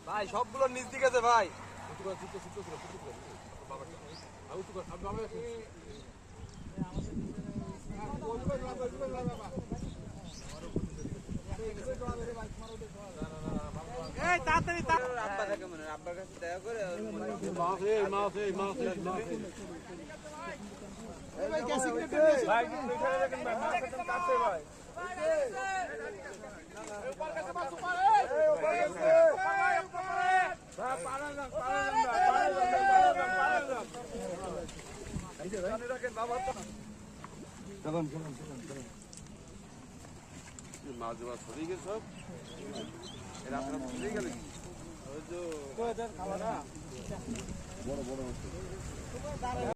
ভাই সবগুলো নিচ দিকে আছে ভাই। আব্বার কাছে দেখা করে মাছ মাছ সরিয়ে গেছে সব রাত্রে সরিয়ে গেলে কি ওই যে খাওয়া না বড় বড়